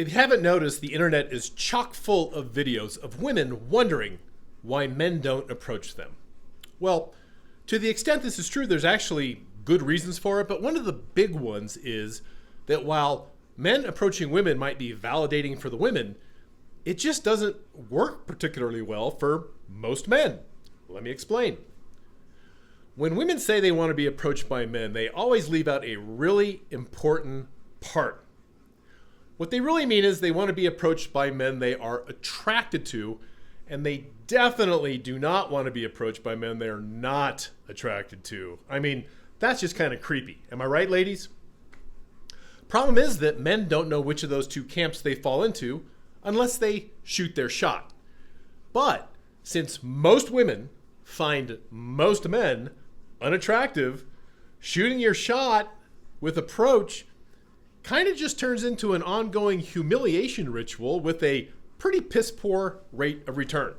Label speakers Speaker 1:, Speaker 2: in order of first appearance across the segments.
Speaker 1: If you haven't noticed, the internet is chock full of videos of women wondering why men don't approach them. Well, to the extent this is true, there's actually good reasons for it, but one of the big ones is that while men approaching women might be validating for the women, it just doesn't work particularly well for most men. Let me explain. When women say they want to be approached by men, they always leave out a really important part. What they really mean is they want to be approached by men they are attracted to, and they definitely do not want to be approached by men they are not attracted to. I mean, that's just kind of creepy. Am I right, ladies? Problem is that men don't know which of those two camps they fall into unless they shoot their shot. But since most women find most men unattractive, shooting your shot with approach kind of just turns into an ongoing humiliation ritual with a pretty piss poor rate of return.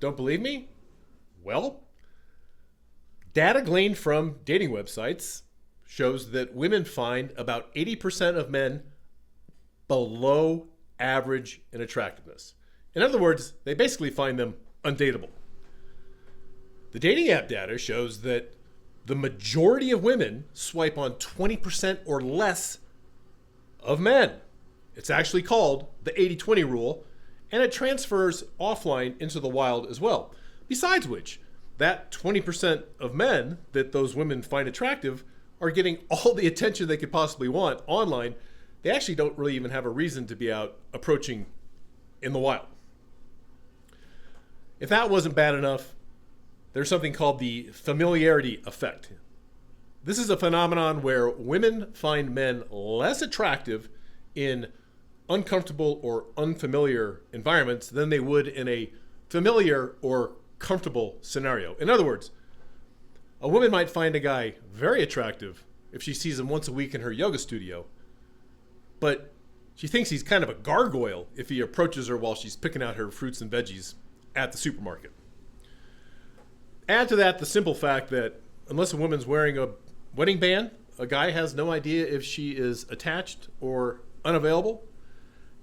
Speaker 1: Don't believe me? Well, data gleaned from dating websites shows that women find about 80% of men below average in attractiveness. In other words, they basically find them undateable. The dating app data shows that the majority of women swipe on 20% or less of men. It's actually called the 80-20 rule, and it transfers offline into the wild as well. Besides which, that 20% of men that those women find attractive are getting all the attention they could possibly want online. They actually don't really even have a reason to be out approaching in the wild. If that wasn't bad enough, there's something called the familiarity effect. This is a phenomenon where women find men less attractive in uncomfortable or unfamiliar environments than they would in a familiar or comfortable scenario. In other words, a woman might find a guy very attractive if she sees him once a week in her yoga studio, but she thinks he's kind of a gargoyle if he approaches her while she's picking out her fruits and veggies at the supermarket. Add to that the simple fact that unless a woman's wearing a wedding band, a guy has no idea if she is attached or unavailable.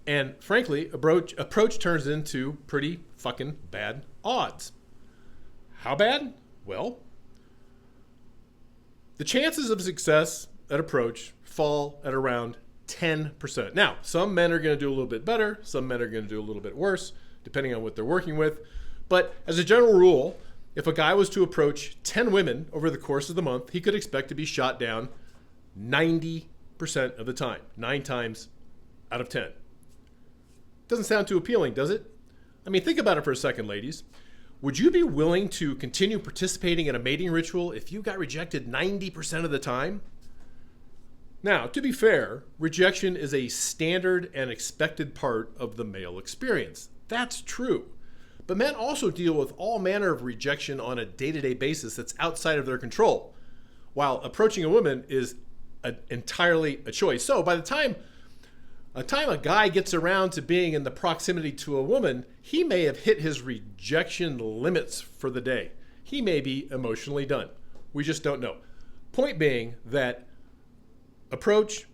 Speaker 1: And frankly, approach turns into pretty fucking bad odds. How bad? Well, the chances of success at approach fall at around 10%. Now, some men are going to do a little bit better. Some men are going to do a little bit worse, depending on what they're working with. But as a general rule, if a guy was to approach 10 women over the course of the month, he could expect to be shot down 90% of the time, 9 times out of 10. Doesn't sound too appealing, does it? I mean, think about it for a second, ladies. Would you be willing to continue participating in a mating ritual if you got rejected 90% of the time? Now, to be fair, rejection is a standard and expected part of the male experience. That's true. But men also deal with all manner of rejection on a day-to-day basis that's outside of their control, while approaching a woman is entirely a choice. So by the time a guy gets around to being in the proximity to a woman, he may have hit his rejection limits for the day. He may be emotionally done. We just don't know. Point being that approach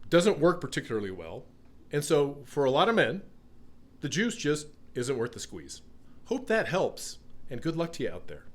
Speaker 1: doesn't work particularly well. And so for a lot of men, the juice just isn't worth the squeeze. Hope that helps, and good luck to you out there.